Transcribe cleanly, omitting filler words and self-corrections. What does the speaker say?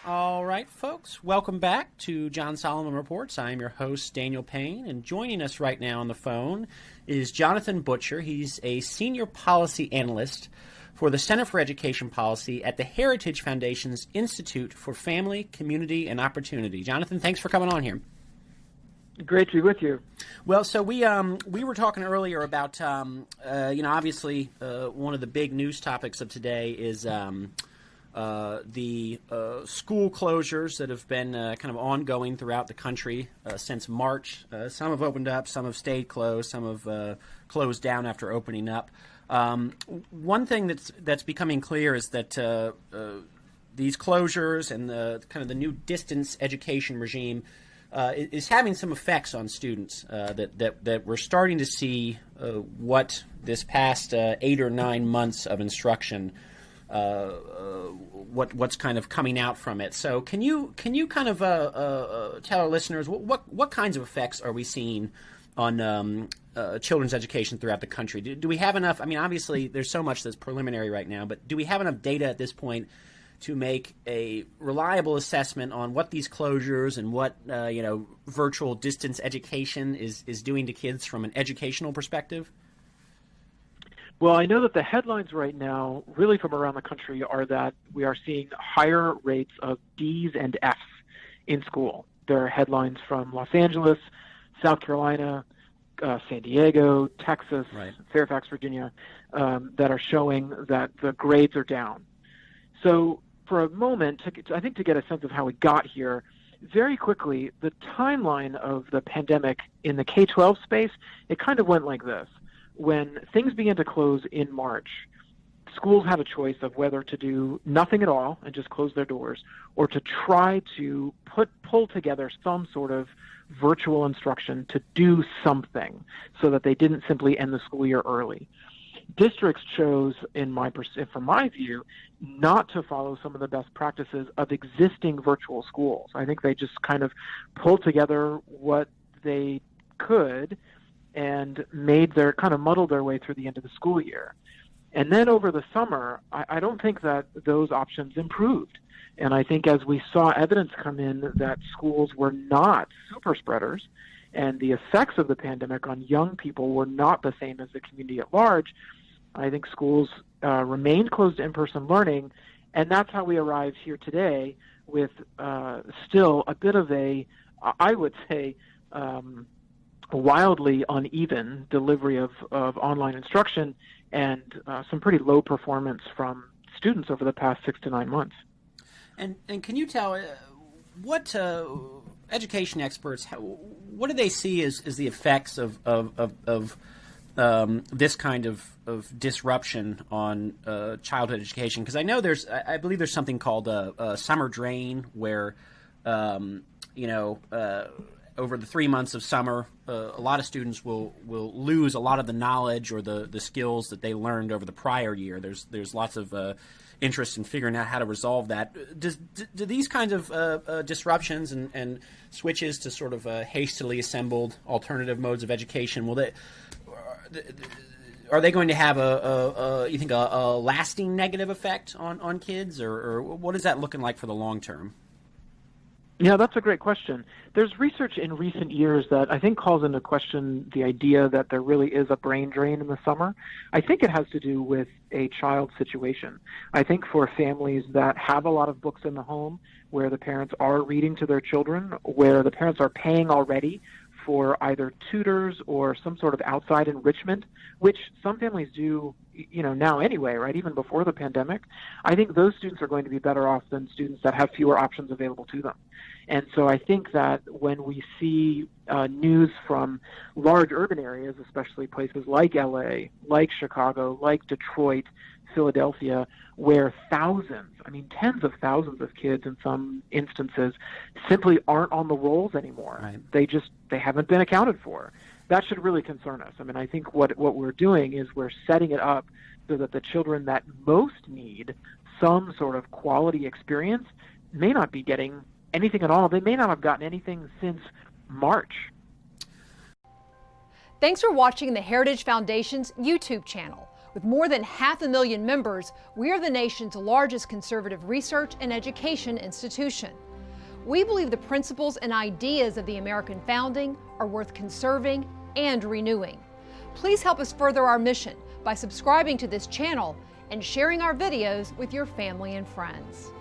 All right, folks, welcome back to John Solomon Reports. I am your host, Daniel Payne, and joining us right now on the phone is Jonathan Butcher. He's a senior policy analyst for the Center for Education Policy at the Heritage Foundation's Institute for Family, Community, and Opportunity. Jonathan, thanks for coming on here. Great to be with you. Well, so we were talking earlier about obviously one of the big news topics of today is the school closures that have been kind of ongoing throughout the country since March. Some have opened up, some have stayed closed, some have closed down after opening up. One thing that's becoming clear is that these closures and the kind of the new distance education regime is having some effects on students that we're starting to see what this past 8 or 9 months of instruction what's kind of coming out from it. So can you kind of tell our listeners what kinds of effects are we seeing on children's education throughout the country? Do we have enough? I mean, obviously there's so much that's preliminary right now, but do we have enough data at this point to make a reliable assessment on what these closures and what virtual distance education is doing to kids from an educational perspective? Well, I know that the headlines right now, really from around the country, are that we are seeing higher rates of D's and F's in school. There are headlines from Los Angeles, South Carolina, San Diego, Texas, right, Fairfax, Virginia, that are showing that the grades are down. So for a moment, I think to get a sense of how we got here, very quickly, the timeline of the pandemic in the K-12 space, it kind of went like this. When things began to close in March, schools had a choice of whether to do nothing at all and just close their doors, or to try to pull together some sort of virtual instruction to do something so that they didn't simply end the school year early. Districts chose, from my view, not to follow some of the best practices of existing virtual schools. I think they just kind of pulled together what they could and muddled their way through the end of the school year. And then over the summer, I don't think that those options improved. And I think as we saw evidence come in that schools were not super spreaders and the effects of the pandemic on young people were not the same as the community at large, I think schools remained closed to in-person learning. And that's how we arrived here today with still a bit of I would say, wildly uneven delivery of online instruction and some pretty low performance from students over the past 6 to 9 months. And can you tell what education experts, what do they see as the effects of this kind of disruption on childhood education? Because I know I believe there's something called a summer drain where over the 3 months of summer, a lot of students will lose a lot of the knowledge or the skills that they learned over the prior year. There's lots of interest in figuring out how to resolve that. Do these kinds of disruptions and switches to sort of hastily assembled alternative modes of education, are they going to have you think a lasting negative effect on kids, or what is that looking like for the long term? Yeah, that's a great question. There's research in recent years that I think calls into question the idea that there really is a brain drain in the summer. I think it has to do with a child situation. I think for families that have a lot of books in the home, where the parents are reading to their children, where the parents are paying already for either tutors or some sort of outside enrichment, which some families do, now anyway, right, even before the pandemic, I think those students are going to be better off than students that have fewer options available to them. And so I think that when we see news from large urban areas, especially places like LA, like Chicago, like Detroit, Philadelphia, where tens of thousands of kids in some instances simply aren't on the rolls anymore. Right. They haven't been accounted for. That should really concern us. I think what we're doing is we're setting it up so that the children that most need some sort of quality experience may not be getting anything at all. They may not have gotten anything since March. Thanks for watching the Heritage Foundation's YouTube channel. With more than 500,000 members, we are the nation's largest conservative research and education institution. We believe the principles and ideas of the American founding are worth conserving and renewing. Please help us further our mission by subscribing to this channel and sharing our videos with your family and friends.